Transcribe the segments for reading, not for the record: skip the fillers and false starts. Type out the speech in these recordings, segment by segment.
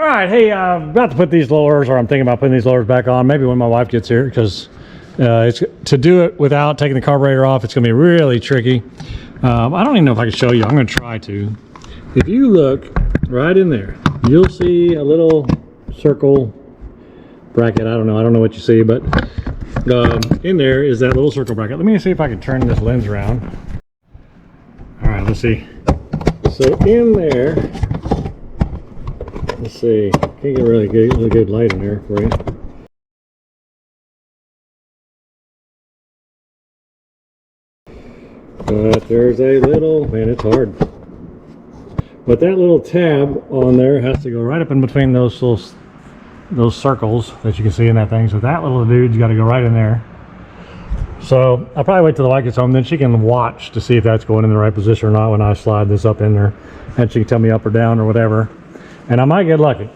All right, hey, I'm about to put these lowers, or I'm thinking about putting these lowers back on, maybe when my wife gets here, because it's to do it without taking the carburetor off, it's going to be really tricky. I don't even know if I can show you. I'm going to try to. If you look right in there, you'll see a little circle bracket. I don't know what you see, but in there is that little circle bracket. Let me see if I can turn this lens around. All right, let's see. So in there, let's see, can't get really good light in there for you. But there's a little, man, it's hard. But that little tab on there has to go right up in between those circles that you can see in that thing. So that little dude's got to go right in there. So I'll probably wait till the wife gets home, then she can watch to see if that's going in the right position or not when I slide this up in there, and she can tell me up or down or whatever, and I might get lucky.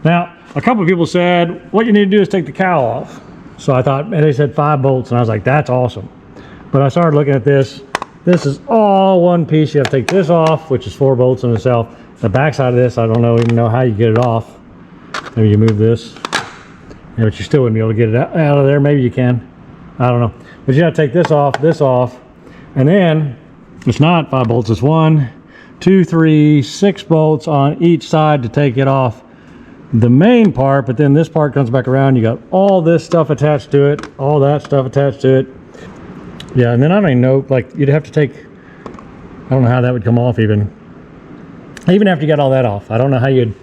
Now, a couple of people said what you need to do is take the cowl off. So I thought, and they said 5 bolts, and I was like, that's awesome. But I started looking at this. This is all one piece. You have to take this off, which is 4 bolts in itself. The back side of this, I don't even know how you get it off. Maybe you move this, but you still wouldn't be able to get it out of there. Maybe you can, I don't know. But you got to take this off, and then it's not 5 bolts. It's 1, 2, 3, 6 bolts on each side to take it off the main part. But then this part comes back around. You got all this stuff attached to it, all that stuff attached to it. Yeah, and then I don't even know, like, you'd have to take, I don't know how that would come off even after you got all that off. I don't know how you'd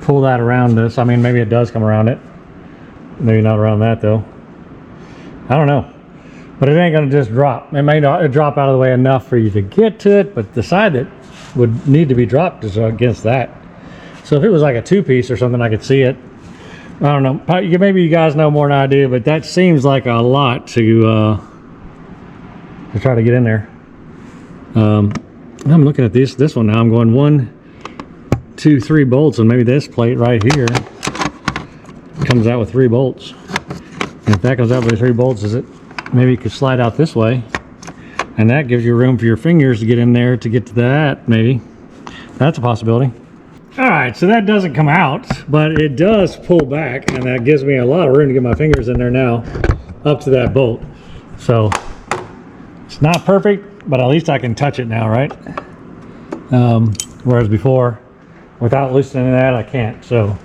pull that around this. I mean, maybe it does come around it. Maybe not around that though. I don't know. But it ain't gonna just drop. It may not drop out of the way enough for you to get to it, but the side that would need to be dropped is against that. So if it was like a 2-piece or something, I could see it. I don't know. Maybe you guys know more than I do, but that seems like a lot to try to get in there. I'm looking at this one now. I'm going 1, 2, 3 bolts, and maybe this plate right here comes out with 3 bolts. And if that comes out with 3 bolts, maybe you could slide out this way, and that gives you room for your fingers to get in there to get to that. Maybe that's a possibility. All right, so that doesn't come out, but it does pull back, and that gives me a lot of room to get my fingers in there now up to that bolt. So it's not perfect, but at least I can touch it now, right? Whereas before, without loosening that, I can't. So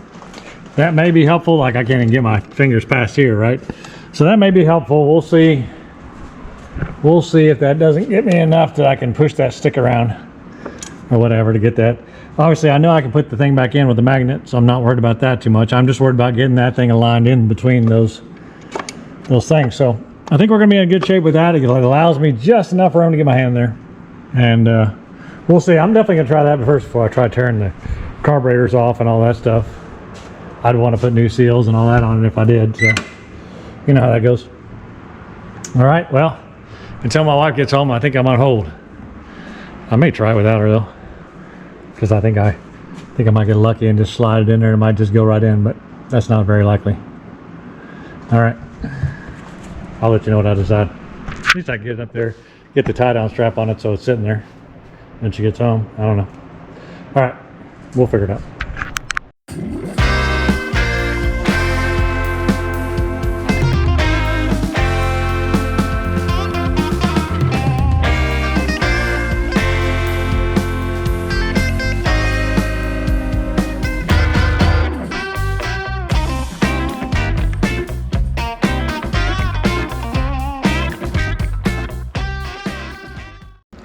that may be helpful. Like, I can't even get my fingers past here, right? So that may be helpful. We'll see if that doesn't get me enough that I can push that stick around or whatever to get that. Obviously, I know I can put the thing back in with the magnet, so I'm not worried about that too much. I'm just worried about getting that thing aligned in between those things. So I think we're gonna be in good shape with that. It allows me just enough room to get my hand there, and we'll see. I'm definitely gonna try that first before I try tearing the carburetors off and all that stuff. I'd want to put new seals and all that on it if I did, so you know how that goes. All right, well, until my wife gets home, I think I'm on hold. I may try it without her though, because I think I might get lucky and just slide it in there. It might just go right in, but that's not very likely. All right, I'll let you know what I decide. At least I can get it up there, get the tie-down strap on it so it's sitting there when she gets home. I don't know. All right, we'll figure it out.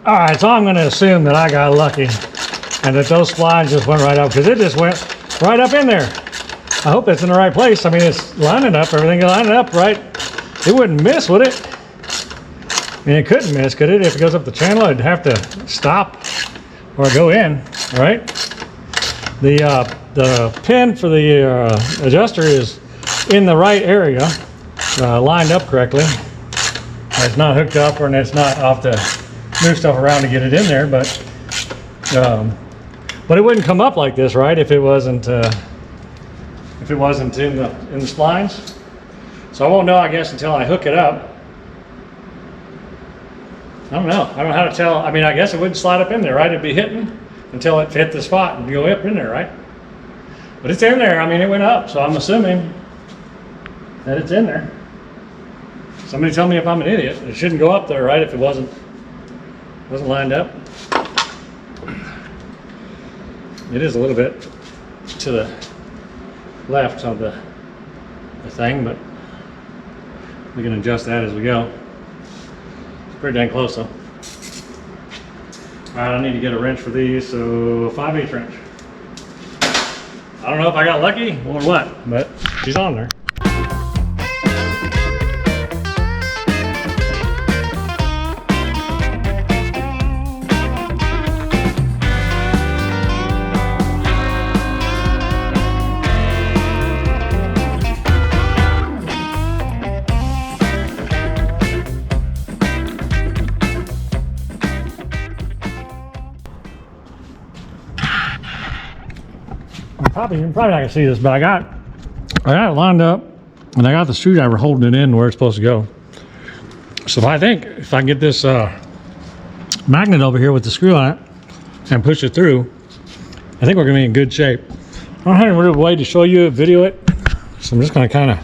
All right, so I'm going to assume that I got lucky and that those splines just went right up, because it just went right up in there. I hope that's in the right place. I mean, it's lining up, everything lining up right. It wouldn't miss, would it? I mean, it couldn't miss, could it? If it goes up the channel, it'd have to stop or go in, right? The pin for the adjuster is in the right area, lined up correctly. It's not hooked up, and it's not off the move stuff around to get it in there, but it wouldn't come up like this, right? If it wasn't in the splines. So I won't know, I guess, until I hook it up. I don't know how to tell. I mean, I guess it wouldn't slide up in there, right? It'd be hitting until it hit the spot and go up in there, right? But it's in there. I mean, it went up, so I'm assuming that it's in there. Somebody tell me if I'm an idiot. It shouldn't go up there, right? If it wasn't lined up. It is a little bit to the left of the thing, but we can adjust that as we go. It's pretty dang close though. All right, I need to get a wrench for these, so a 5/8 wrench. I don't know if I got lucky or what, but she's on there. You're probably not gonna see this, but I got it lined up, and I got the screwdriver holding it in where it's supposed to go. So if I can get this magnet over here with the screw on it and push it through, I think we're gonna be in good shape. I don't have any real way to show you, video it, so I'm just gonna kind of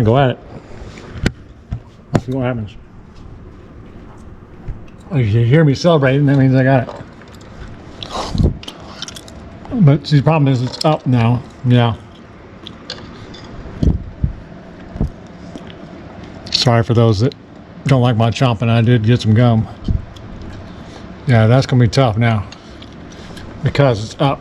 go at it. Let's see what happens. If you hear me celebrating, that means I got it. But see, the problem is it's up now. Yeah. Sorry for those that don't like my chomping. I did get some gum. Yeah, that's gonna be tough now because it's up.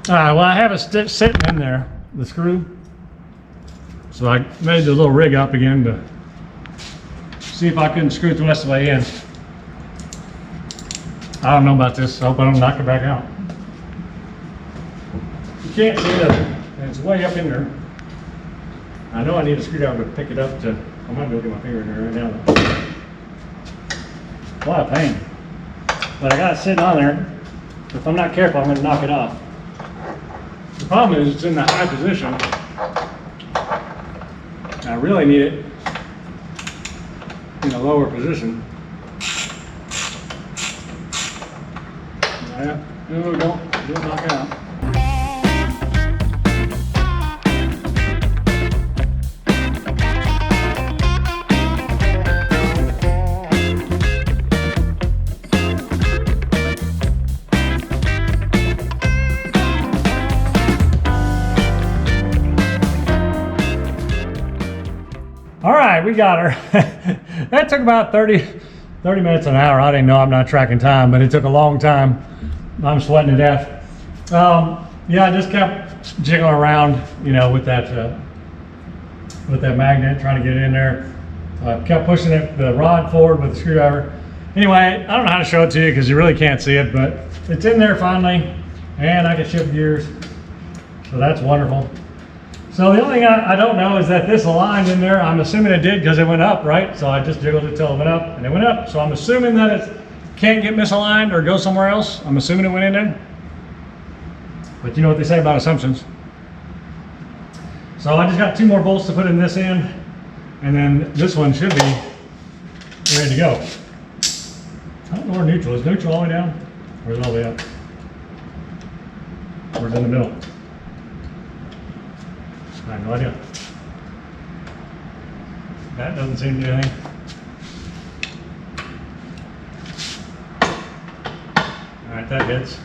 All right, well, I have it sitting in there, the screw. So I made the little rig up again to see if I couldn't screw it the rest of the way in. I don't know about this. I hope I don't knock it back out. You can't see it. It's way up in there. I know I need a screwdriver to pick it up to, I might be able to get my finger in there right now. A lot of pain. But I got it sitting on there. If I'm not careful, I'm going to knock it off. The problem is it's in the high position. I really need it in a lower position. Yeah, no, don't knock it out. All right, we got her. That took about 30 minutes, an hour. I didn't know, I'm not tracking time, but it took a long time. I'm sweating to death. Yeah, I just kept jiggling around, you know, with that magnet, trying to get it in there. Kept pushing the rod forward with the screwdriver. Anyway, I don't know how to show it to you because you really can't see it, but it's in there finally, and I can shift gears. So that's wonderful. So the only thing I don't know is that this aligned in there. I'm assuming it did because it went up, right? So I just jiggled it till it went up, and it went up. So I'm assuming that it can't get misaligned or go somewhere else. I'm assuming it went in there. But you know what they say about assumptions. So I just got 2 more bolts to put in this end, and then this one should be ready to go. I don't know where neutral is. Neutral all the way down? Or is it all the way up? Or is it in the middle? I have no idea. That doesn't seem to do anything. All right, that hits.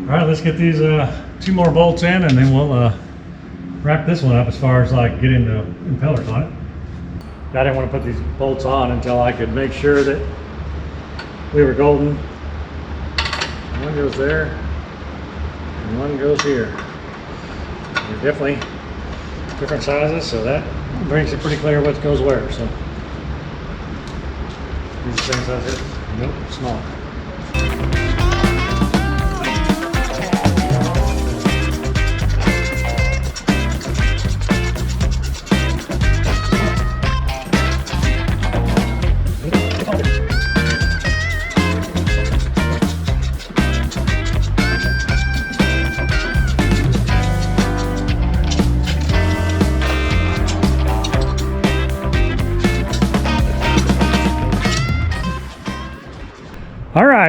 All right, let's get these 2 more bolts in, and then we'll wrap this one up as far as like getting the impellers on it. I didn't want to put these bolts on until I could make sure that we were golden. One goes there, and one goes here. They're definitely different sizes, so that makes it pretty clear what goes where. So these are the same size here. Nope, smaller.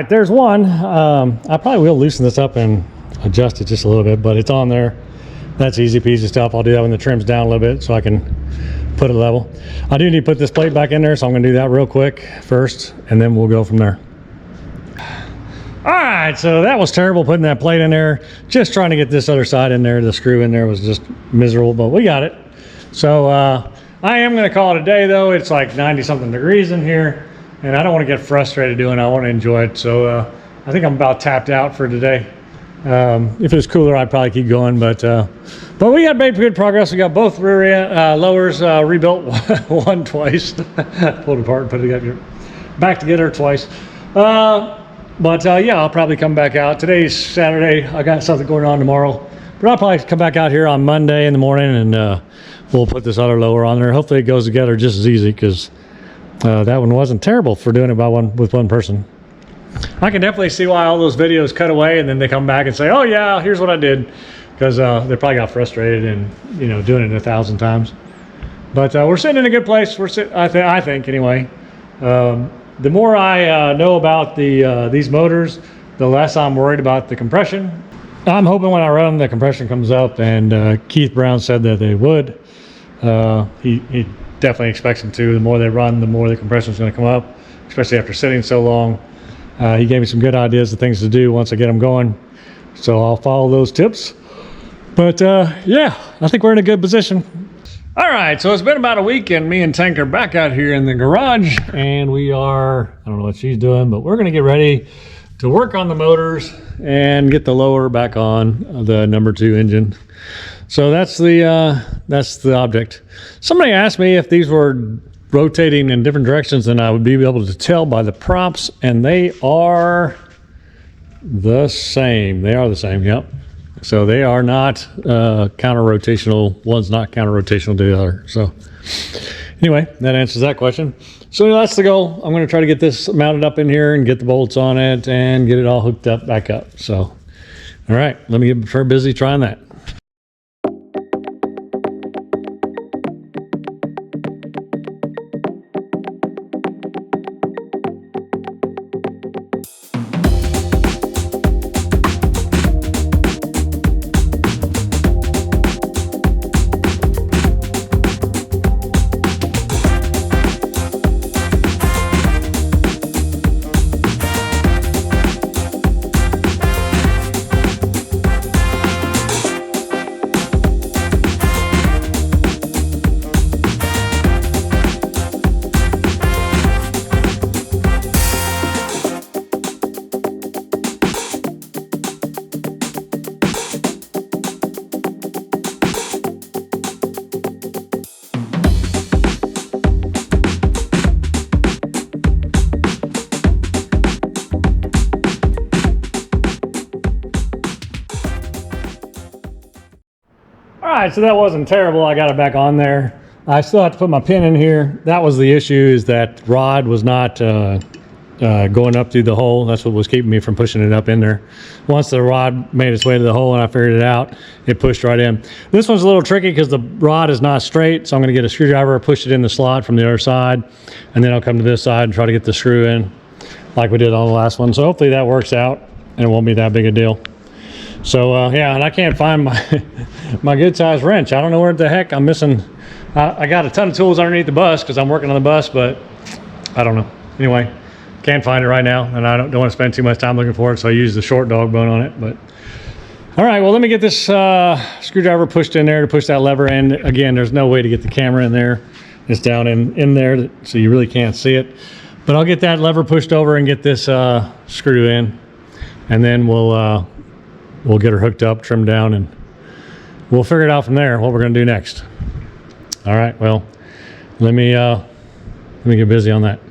right, there's one. I probably will loosen this up and adjust it just a little bit, but it's on there. That's easy peasy stuff. I'll do that when the trim's down a little bit so I can put it level. I do need to put this plate back in there, so I'm gonna do that real quick first, and then we'll go from there. All right, so that was terrible putting that plate in there. Just trying to get this other side in there. The screw in there was just miserable, but we got it. So I am gonna call it a day though. It's like 90 something degrees in here, and I don't wanna get frustrated doing it. I wanna enjoy it. So I think I'm about tapped out for today. If it was cooler, I'd probably keep going, but we got made good progress. We got both rear end, lowers rebuilt one twice. Pulled apart and put it back together twice. Yeah, I'll probably come back out. Today's Saturday. I got something going on tomorrow, but I'll probably come back out here on Monday in the morning, and we'll put this other lower on there. Hopefully it goes together just as easy, because that one wasn't terrible for doing it with one person. I can definitely see why all those videos cut away and then they come back and say, oh yeah, here's what I did, because they probably got frustrated and doing it 1,000 times. But we're sitting in a good place. I think anyway. The more I know about these motors, the less I'm worried about the compression. I'm hoping when I run them, the compression comes up, and Keith Brown said that they would. He definitely expects them to. The more they run, the more the compression is going to come up, especially after sitting so long. He gave me some good ideas of things to do once I get them going, so I'll follow those tips. But yeah, I think we're in a good position. All right, so it's been about a week, and me and Tank are back out here in the garage, and we are, I don't know what she's doing, but we're gonna get ready to work on the motors and get the lower back on the number 2 engine. So that's the object. Somebody asked me if these were rotating in different directions, and I would be able to tell by the props, and they are the same. They are the same, yep. So they are not counter-rotational. One's not counter-rotational to the other. So anyway, that answers that question. So that's the goal. I'm going to try to get this mounted up in here and get the bolts on it and get it all hooked up back up. So, all right, let me get her busy trying that. All right, so that wasn't terrible. I got it back on there. I still have to put my pin in here. That was the issue, is that rod was not going up through the hole. That's what was keeping me from pushing it up in there. Once the rod made its way to the hole and I figured it out, it pushed right in. This one's a little tricky because the rod is not straight, so I'm going to get a screwdriver, push it in the slot from the other side, and then I'll come to this side and try to get the screw in like we did on the last one. So hopefully that works out and it won't be that big a deal. So yeah, and I can't find my good size wrench. I don't know where the heck I'm missing. I got a ton of tools underneath the bus because I'm working on the bus, but I don't know. Anyway, can't find it right now, and I don't want to spend too much time looking for it, so I use the short dog bone on it. But all right, well, let me get this screwdriver pushed in there to push that lever in. Again, there's no way to get the camera in there. It's down in there, so you really can't see it. But I'll get that lever pushed over and get this screw in, and then we'll get her hooked up, trimmed down, and we'll figure it out from there what we're going to do next. All right, well, let me get busy on that.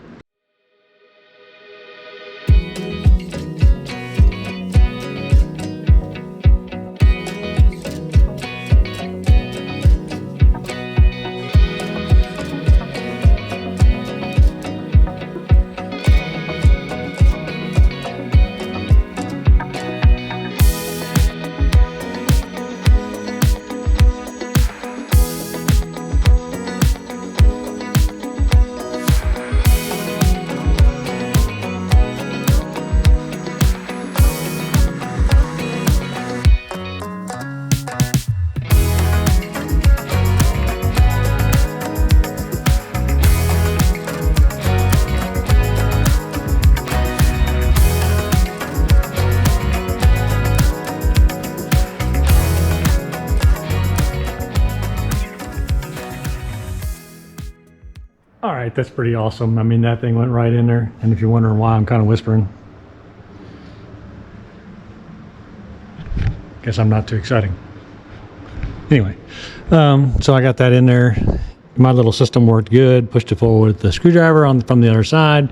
All right, that's pretty awesome. I mean, that thing went right in there. And if you're wondering why I'm kind of whispering, guess I'm not too exciting. Anyway, so I got that in there. My little system worked good. Pushed it forward with the screwdriver from the other side.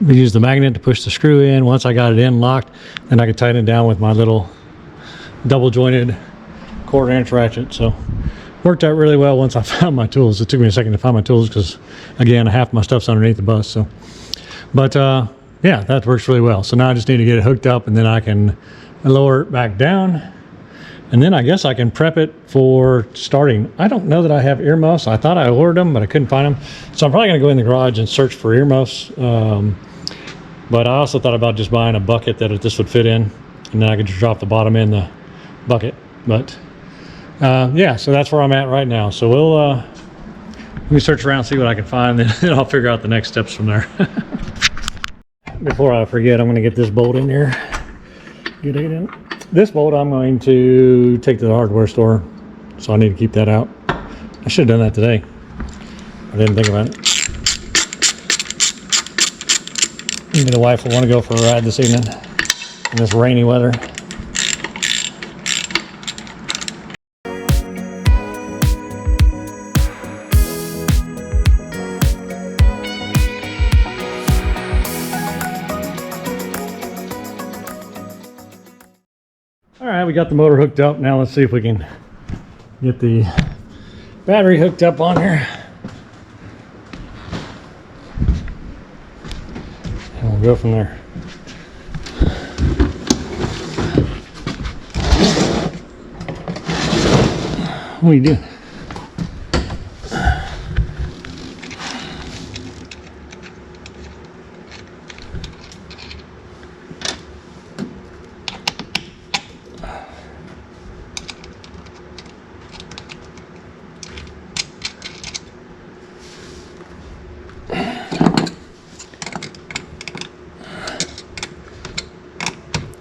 We used the magnet to push the screw in. Once I got it in locked, then I could tighten it down with my little double jointed 1/4 inch ratchet. So worked out really well once I found my tools. It took me a second to find my tools because, again, half my stuff's underneath the bus. So, but yeah, that works really well. So now I just need to get it hooked up, and then I can lower it back down, and then I guess I can prep it for starting. I don't know that I have earmuffs. I thought I ordered them, but I couldn't find them. So I'm probably going to go in the garage and search for earmuffs. But I also thought about just buying a bucket that this would fit in, and then I could just drop the bottom in the bucket. But yeah, so that's where I'm at right now. So we'll let me search around, see what I can find, and then I'll figure out the next steps from there. Before I forget, I'm going to get this bolt in here. Get it in. This bolt I'm going to take to the hardware store, so I need to keep that out. I should have done that today. I didn't think about it. Maybe the wife will want to go for a ride this evening in this rainy weather. All right, we got the motor hooked up. Now let's see if we can get the battery hooked up on here. And we'll go from there. What are you doing?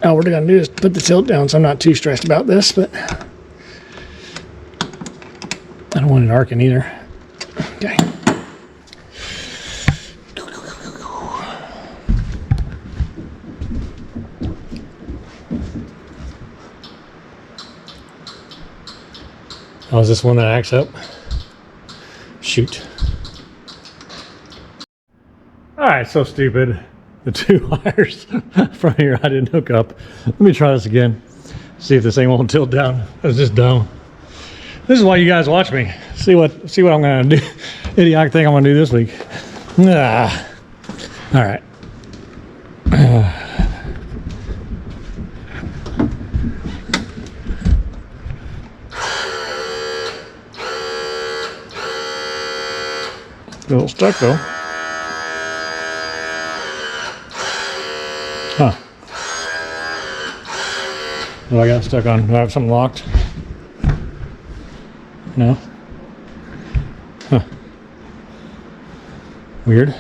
All we're going to do is put the tilt down, so I'm not too stressed about this, but I don't want it arcing either. Okay. Oh, is this one that acts up? Shoot. All right, so stupid. The 2 wires from here I didn't hook up. Let me try this again. See if this thing won't tilt down. That's just dumb. This is why you guys watch me. See what I'm gonna do. Idiotic thing I'm gonna do this week. Ah. All right. A little stuck though. Huh. Oh, I got stuck on. Do I have something locked? No? Huh. Weird.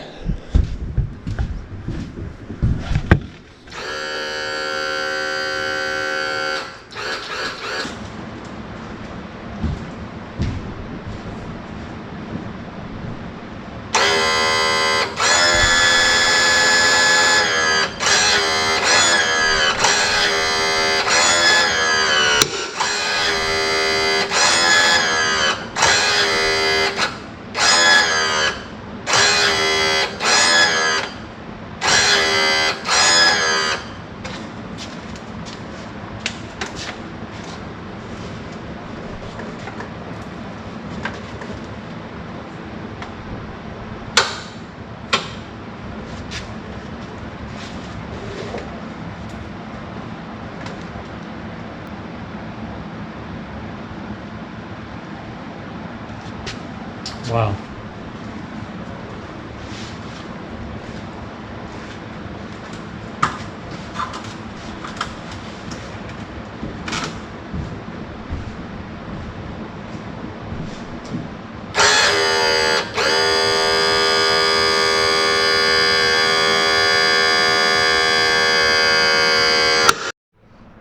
Wow.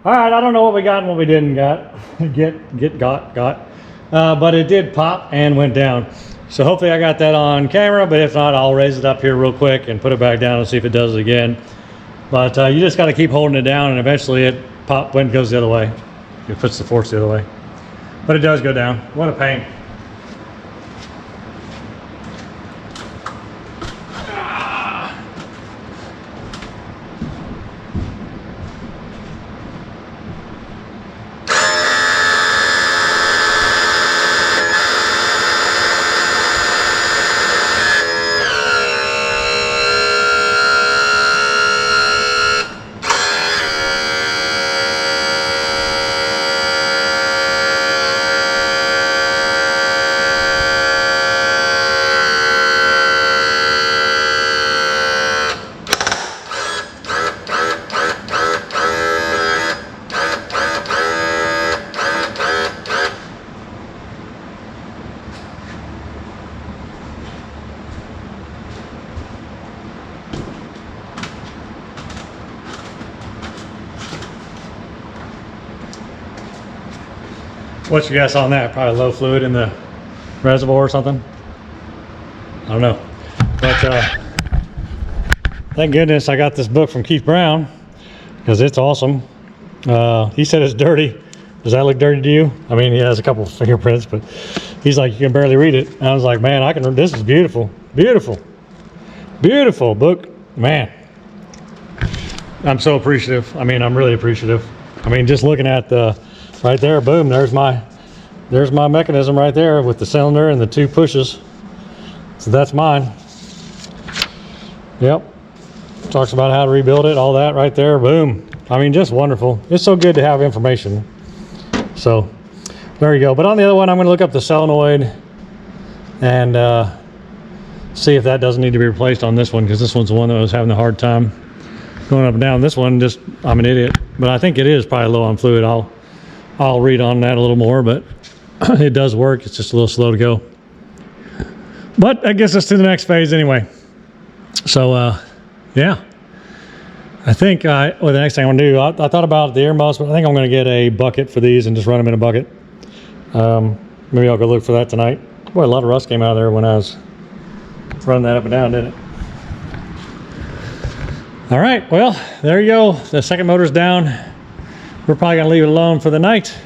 All right, I don't know what we got and what we didn't got. Got. But it did pop and went down. So hopefully I got that on camera, but if not, I'll raise it up here real quick and put it back down and see if it does it again. But you just got to keep holding it down, and eventually it wind goes the other way. It puts the force the other way. But it does go down. What a pain. What's your guess on that? Probably low fluid in the reservoir or something? I don't know. But thank goodness I got this book from Keith Brown, because it's awesome. He said it's dirty. Does that look dirty to you? I mean, he has a couple of fingerprints, but he's like, you can barely read it. And I was like, man, this is beautiful. Beautiful. Beautiful book. Man. I'm so appreciative. I mean, I'm really appreciative. I mean, just looking at the right there, boom, there's my mechanism right there with the cylinder and the 2 pushes. So that's mine. Yep. Talks about how to rebuild it, all that right there, boom. I mean, just wonderful. It's so good to have information. So there you go. But on the other one, I'm going to look up the solenoid and see if that doesn't need to be replaced on this one, because this one's the one that was having the hard time going up and down. This one, just, I'm an idiot, but I think it is probably low on fluid. I'll read on that a little more, but it does work. It's just a little slow to go. But I guess us to the next phase anyway. So yeah, I think the next thing I'm gonna do, I thought about the air moss, but I think I'm gonna get a bucket for these and just run them in a bucket. Maybe I'll go look for that tonight. Boy, a lot of rust came out of there when I was running that up and down, didn't it? All right, well, there you go. The second motor's down. We're probably gonna leave it alone for the night.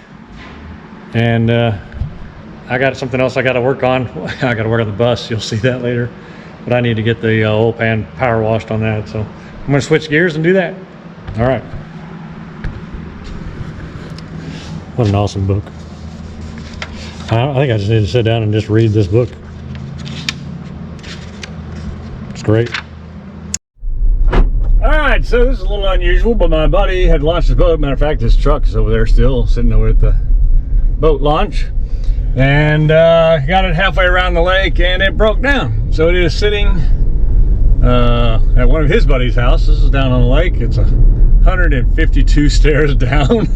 And I got something else I gotta work on. I gotta work on the bus, you'll see that later. But I need to get the oil pan power washed on that. So I'm gonna switch gears and do that. All right. What an awesome book. I think I just need to sit down and just read this book. It's great. Alright, so this is a little unusual, but my buddy had launched his boat. Matter of fact, his truck is over there still, sitting over at the boat launch. And got it halfway around the lake and it broke down. So it is sitting at one of his buddy's house. This is down on the lake. It's 152 stairs down.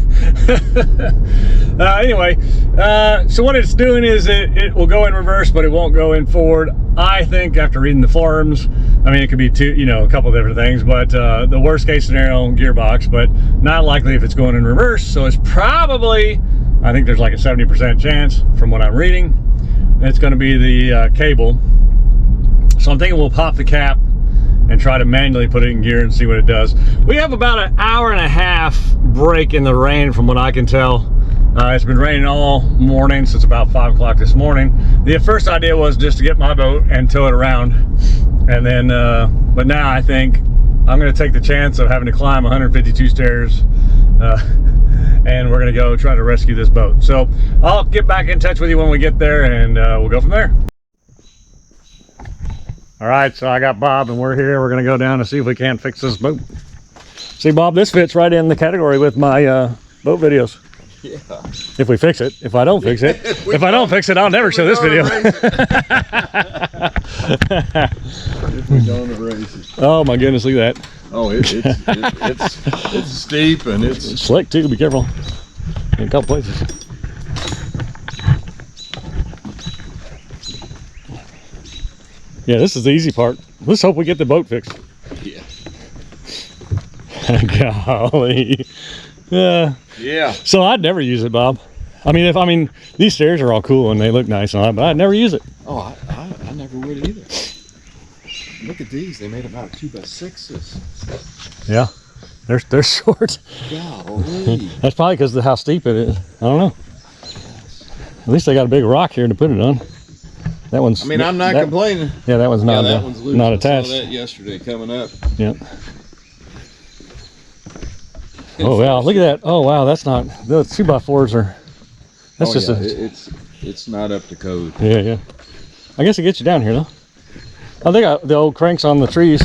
Anyway, so what it's doing is it will go in reverse, but it won't go in forward. I think after reading the forums, I mean, it could be a couple of different things, but the worst case scenario gearbox, but not likely if it's going in reverse. So it's probably, I think there's like a 70% chance from what I'm reading, it's going to be the cable. So I'm thinking we'll pop the cap and try to manually put it in gear and see what it does. We have about an hour and a half break in the rain from what I can tell. It's been raining all morning since about 5 o'clock this morning. The first idea was just to get my boat and tow it around. And then, but now I think I'm gonna take the chance of having to climb 152 stairs and we're gonna go try to rescue this boat. So I'll get back in touch with you when we get there and we'll go from there. All right, so I got Bob and we're here. We're gonna go down and see if we can't fix this boat. See, Bob, this fits right in the category with my boat videos. Yeah. If we fix it. If I don't fix it. If I don't fix it, I'll never show this video. If we don't erase it. Oh my goodness, look at that. Oh, it's steep and it's slick too, be careful. In a couple places. Yeah, this is the easy part. Let's hope we get the boat fixed. Yeah. Golly. Yeah. So I'd never use it, Bob. I mean, these stairs are all cool and they look nice and all that, but I'd never use it. Oh, I it either. Look at these. They made about 2x6s. Yeah, they're short. Golly. That's probably because of how steep it is. I don't know. At least they got a big rock here to put it on. That one's. I mean, I'm not complaining. Yeah, that one's not. That one's loose. Not I attached. saw that yesterday coming up. Yep. Oh wow! Look at that. Oh wow! That's not. The 2x4s are. That's just a. It's not up to code. Yeah, yeah. I guess it gets you down here though. Oh, they got the old cranks on the trees.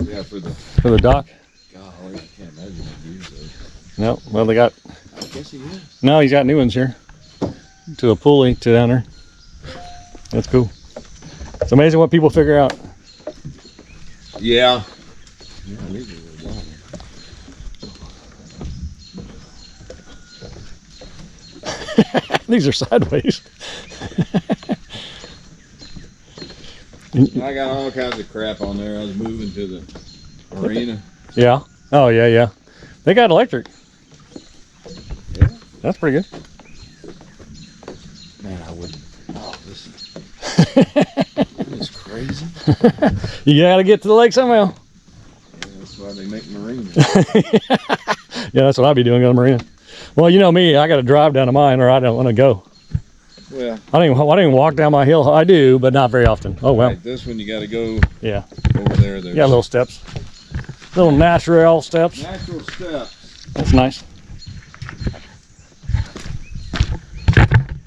Yeah, for the dock. Golly, I can't imagine they use those. No, well they got. I guess he is. No, he's got new ones here. To a pulley to down there. That's cool. It's amazing what people figure out. Yeah. Yeah, these are really long. These are sideways. I got all kinds of crap on there. I was moving to the arena. Yeah. Oh yeah, yeah. They got electric. Yeah. That's pretty good. Man, I wouldn't. Oh, this is crazy. You gotta get to the lake somehow. Yeah, that's why they make marinas. Yeah, that's what I'd be doing on the marina. Well, you know me, I gotta drive down to mine or I don't want to go. Well, I don't even walk down my hill. I do, but not very often. Oh well. like this one, you got to go Yeah. over there. There's Yeah, little steps. Little natural steps. natural steps. That's nice.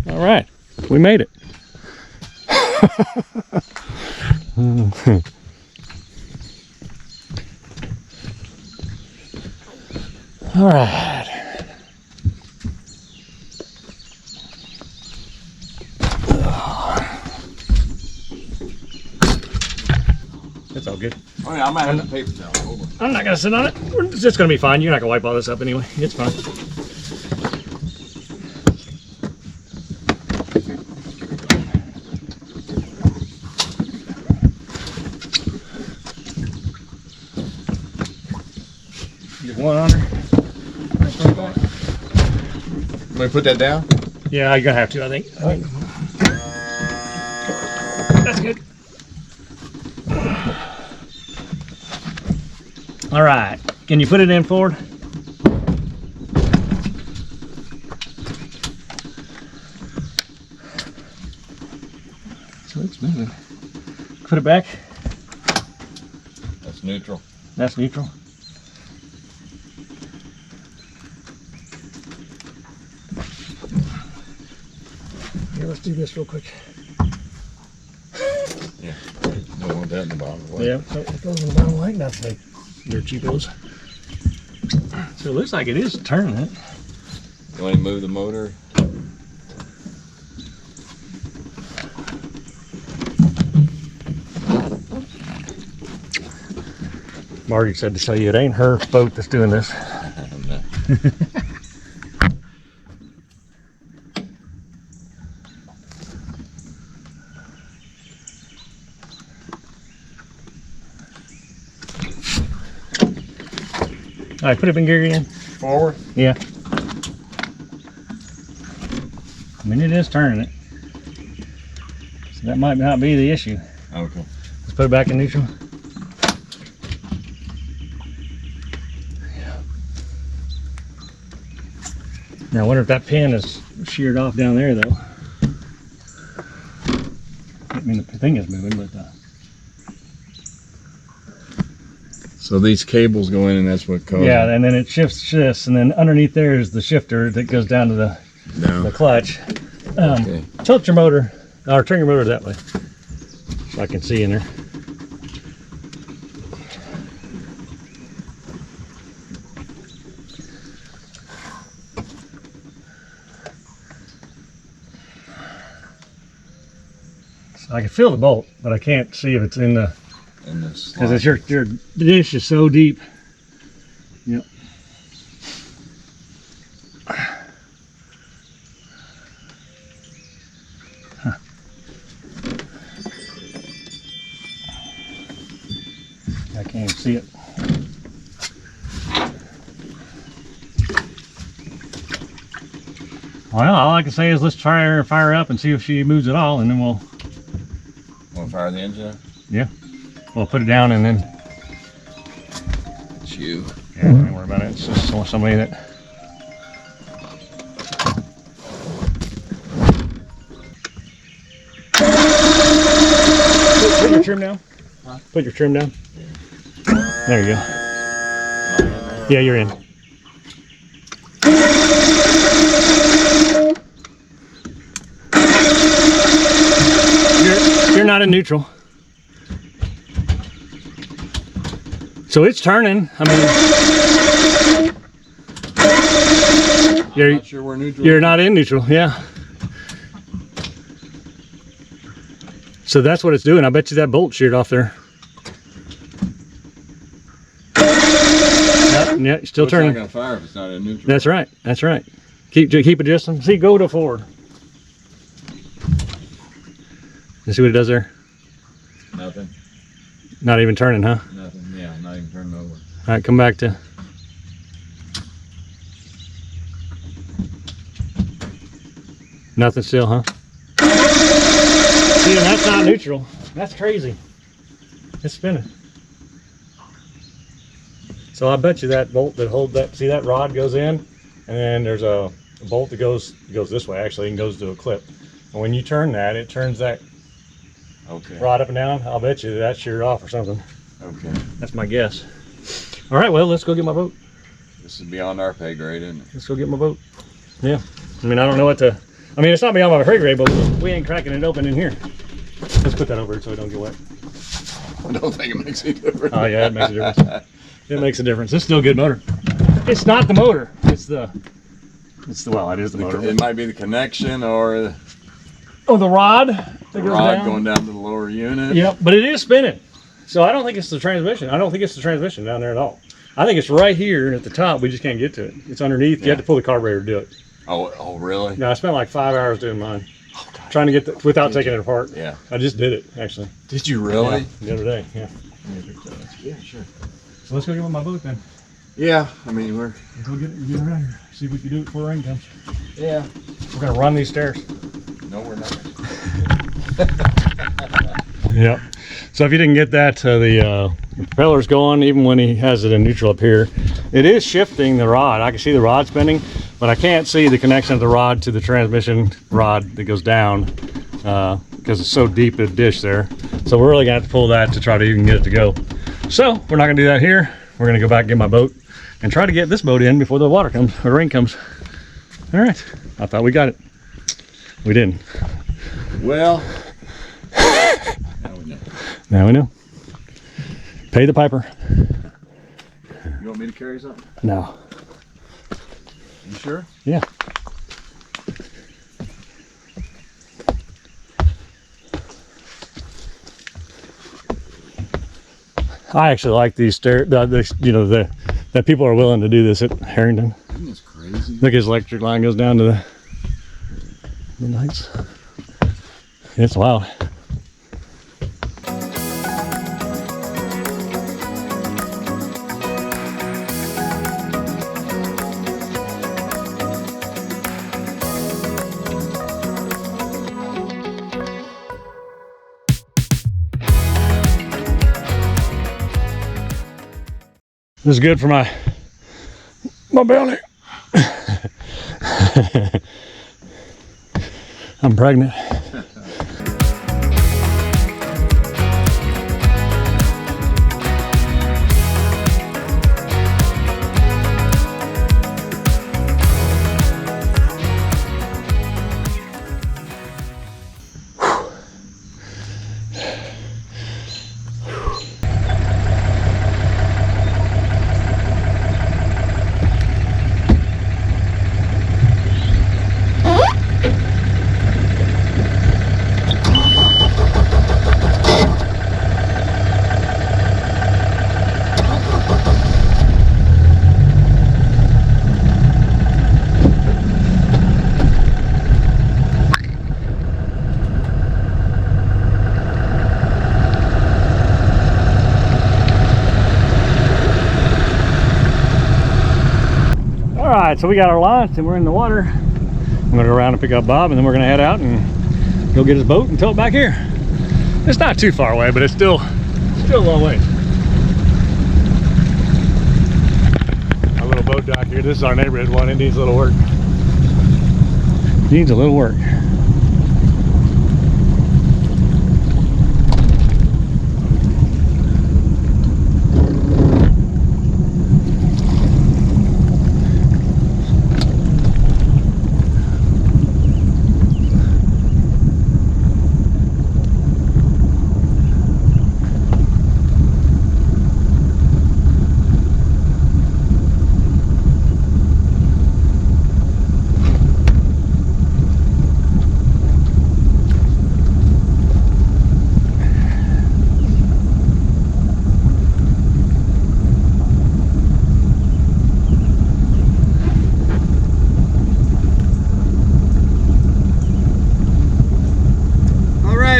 All right, we made it. All right. It's all good. Oh yeah, I might have the paper towel. Hold on. I'm not gonna sit on it. It's just gonna be fine. You're not gonna wipe all this up anyway. It's fine. Get one on her. Let me put that down. Yeah, you're gonna have to. I think. That's good. All right. Can you put it in forward? So it's moving. Put it back. That's neutral. That's neutral. Here, let's do this real quick. Yeah. Don't want that in the bottom. Yeah, so it goes in the bottom like that. They're cheapos. So it looks like it is turning it. You want to move the motor? Marty said to tell you it ain't her boat that's doing this. No. All right, put it in gear again. Forward? Yeah. I mean, it is turning it. So that might not be the issue. Okay. Let's put it back in neutral. Now I wonder if that pin is sheared off down there though. I mean the thing is moving, but So these cables go in and that's what causes yeah, and then it shifts, and then underneath there is the shifter that goes down to the clutch. Okay. Tilt your motor, or turn your motor that way, so I can see in there. I can feel the bolt, but I can't see if it's in the, because it's your dish is so deep. Yep. Huh. I can't even see it. Well, all I can say is let's try her and fire her up and see if she moves at all, and then we'll Want to fire the engine up? Yeah. We'll put it down and then. It's you. Yeah, don't worry about it. It's just somebody that. Put your trim down. Huh? Put your trim down. There you go. Yeah, you're in. You're not in neutral. So it's turning. I mean, Not sure we're neutral. you're not in neutral. Yeah. So that's what it's doing. I bet you that bolt sheared off there. Yeah, still It's turning. not gonna fire if it's not in neutral. That's right. That's right. Keep adjusting. See, go to forward. You see what it does there? Nothing. Not even turning, huh? Nothing. Yeah, not even turning over. All right, come back to. Nothing still, huh? See, and that's not neutral. That's crazy. It's spinning. So I bet you that bolt that hold that, see that rod goes in, and then there's a bolt that goes this way actually and goes to a clip. And when you turn that, it turns that Okay. rod up and down. I'll bet you that's sheared off or something. Okay. That's my guess. All right, well, let's go get my boat. This is beyond our pay grade, isn't it? Let's go get my boat. Yeah. I mean, I don't know what to. I mean, it's not beyond my pay grade, but we ain't cracking it open in here. Let's put that over it so it don't get wet. I don't think it makes any difference. Oh yeah, it makes a difference. It makes a difference. It's still a good motor. It's not the motor. It's the. Well, it is the motor. It might be the connection or Oh, the rod that the goes rod down. going down to the lower unit. Yep, but it is spinning. So I don't think it's the transmission. I don't think it's the transmission down there at all. I think it's right here at the top. We just can't get to it. It's underneath. You Yeah. have to pull the carburetor to do it. Oh, really? No, I spent like 5 hours doing mine. Trying to get the, without taking it apart. Yeah. I just did it actually. Did you really? Yeah, the other day. Yeah. Yeah, sure. So let's go get with my boat then. Yeah, I mean we're. Let's go get around here. See if we can do it before rain comes. Yeah. We're gonna run these stairs. No, we're not. Yep. So if you didn't get that, the propeller's going even when he has it in neutral up here. It is shifting the rod. I can see the rod spinning, but I can't see the connection of the rod to the transmission rod that goes down because it's so deep a dish there. So we're really gonna have to pull that to try to even get it to go. So we're not gonna do that here. We're gonna go back and get my boat and try to get this boat in before the water comes or rain comes. All right. I thought we got it. We didn't. Well, now we know. Now we know. Pay the piper. You want me to carry something? No. You sure? Yeah. I actually like these stairs. That people are willing to do this at Harrington. Isn't this crazy? Look, his electric line goes down to the lights. It's wild. This is good for my belly. I'm pregnant. Alright, so we got our launch and we're in the water. I'm gonna go around and pick up Bob and then we're gonna head out and go get his boat and tow it back here. It's not too far away, but it's still a long way. Our little boat dock here. This is our neighborhood one. It needs a little work. Needs a little work.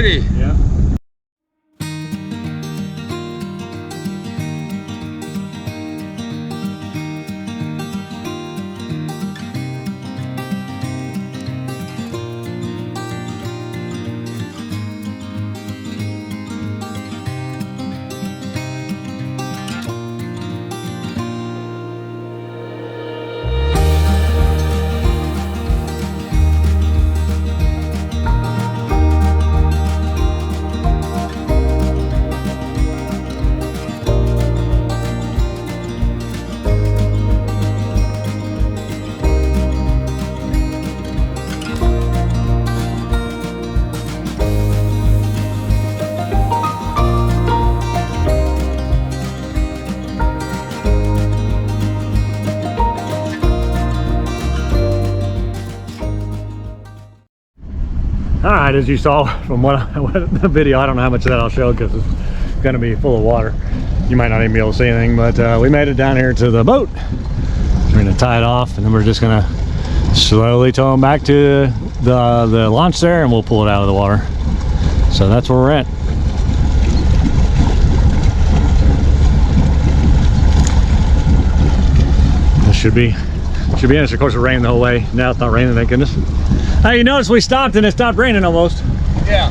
Yeah. All right, as you saw from the video, I don't know how much of that I'll show because it's going to be full of water. You might not even be able to see anything, but we made it down here to the boat. We're going to tie it off, and then we're just going to slowly tow them back to the launch there, and we'll pull it out of the water. So that's where we're at. This should be in. Of course, it rained the whole way. Now it's not raining, thank goodness. Hey, you notice we stopped and it stopped raining almost. Yeah.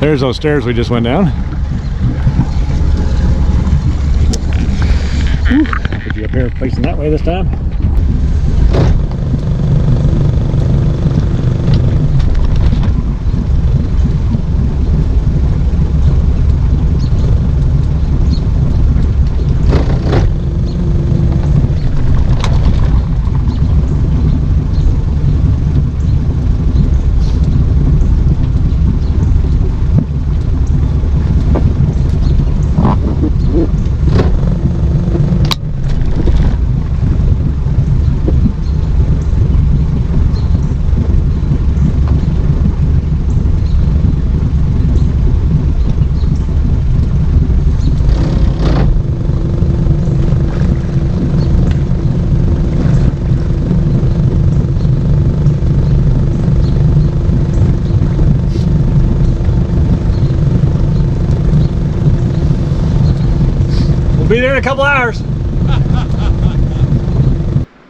There's those stairs we just went down. I'll put you up here facing that way this time. Be there in a couple hours.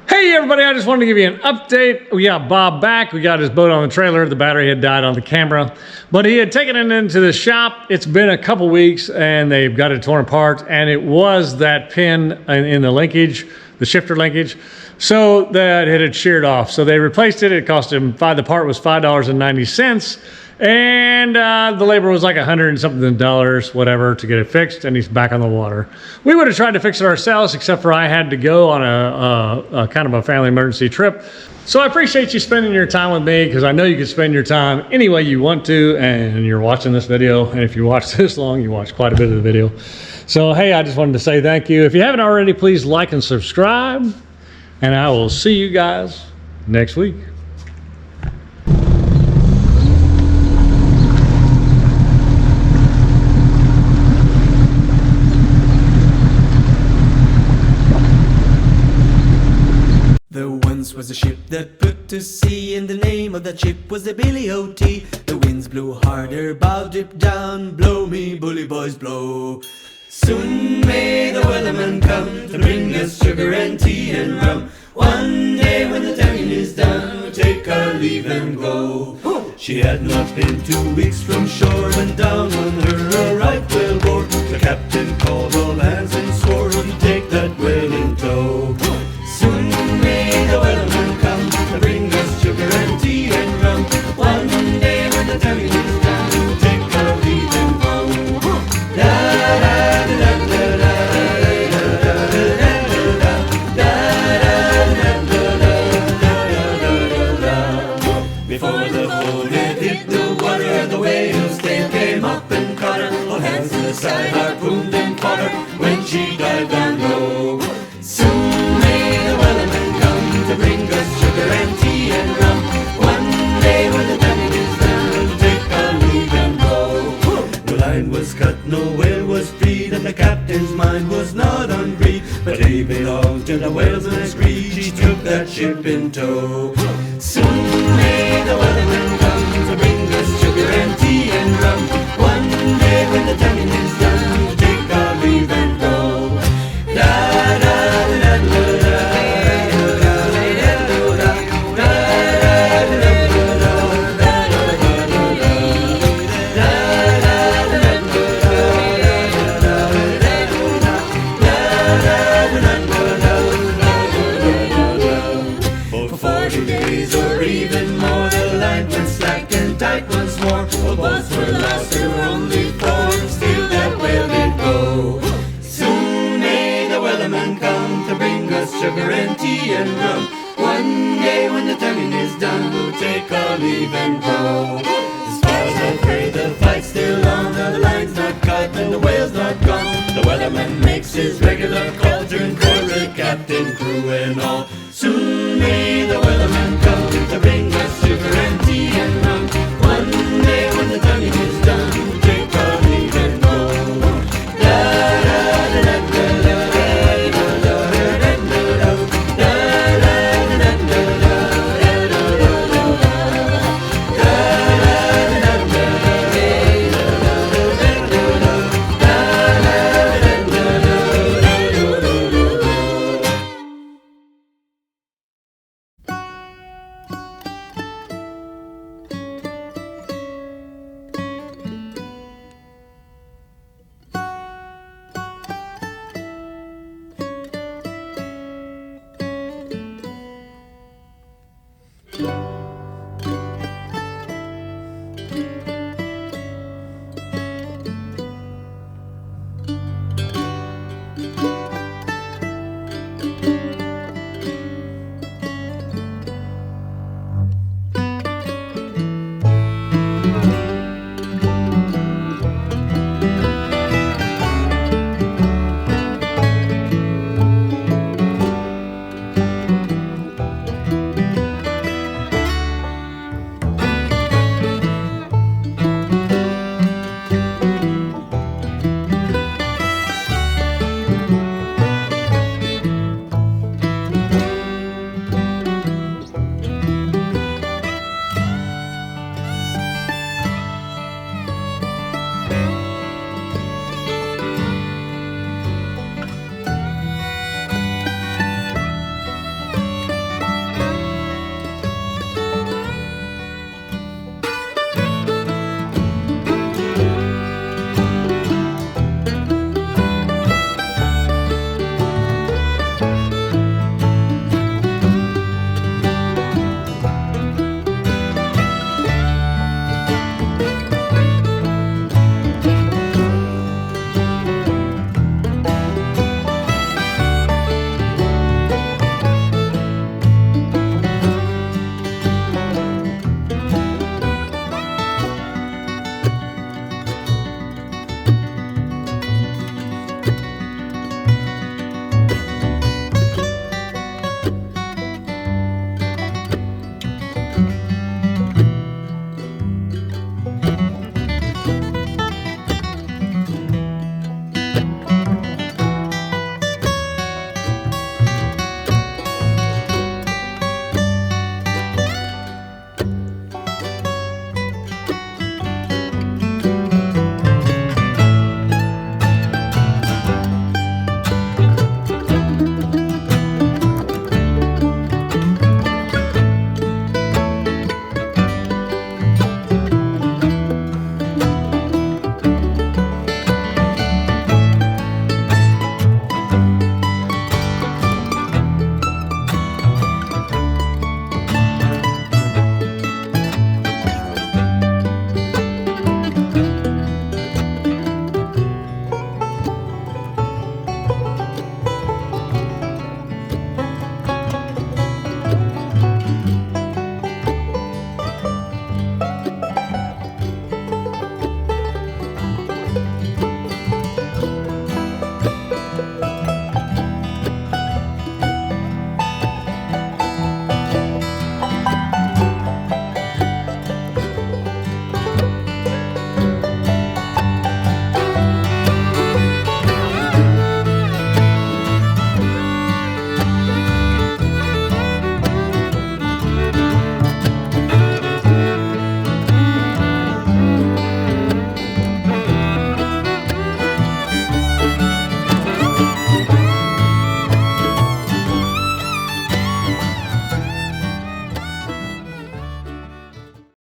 Hey everybody, I just wanted to give you an update. We got Bob back. We got his boat on the trailer. The battery had died on the camera, but he had taken it into the shop. It's been a couple weeks and they've got it torn apart, and it was that pin in the linkage, the shifter linkage, so that it had sheared off. So they replaced it. It cost him the part was $5.90. And the labor was like $100 and something dollars, whatever, to get it fixed, and he's back on the water. We would have tried to fix it ourselves, except for I had to go on a kind of a family emergency trip. So I appreciate you spending your time with me, because I know you can spend your time any way you want to, and you're watching this video, and if you watch this long, you watch quite a bit of the video. So hey, I just wanted to say thank you. If you haven't already, please like and subscribe, and I will see you guys next week. Was a ship that put to sea, and the name of that ship was the Billy O.T. The winds blew harder, bow dip down, blow me bully boys blow. Soon may the wellerman come to bring us sugar and tea and rum. One day when the tonguing is done, we'll take our leave and go. She had not been 2 weeks from shore when down on her a right whale bore. The captain called all hands and swore he'd take that whale in tow. Soon may the whaleman come to bring us sugar and tea and rum. One day when the towing is done, we'll take our leave and go. Before the boat had hit the water, the whale's tail came up and caught her. All hands to the side harpooned and fought her when she dived down low. Soon may the whaleman come to bring us sugar and tea and rum. One day when the diving is done, we'll take our leave and go. No line was cut, no whale was freed, and the captain's mind was not on greed, but he belonged to the whalesman's creed. He took that ship in tow. Soon may the whaleman come to bring us sugar and tea and rum. One day when the tonguing is done, we'll take our leave and go. Da da da da da. For 40 days or even more, the line went slack and tight once more. All boats were lost, there were only four, still that whale did go. Soon may the whaleman come to bring us sugar and tea and rum. One day when the tonguing is done, we'll take our leave and go.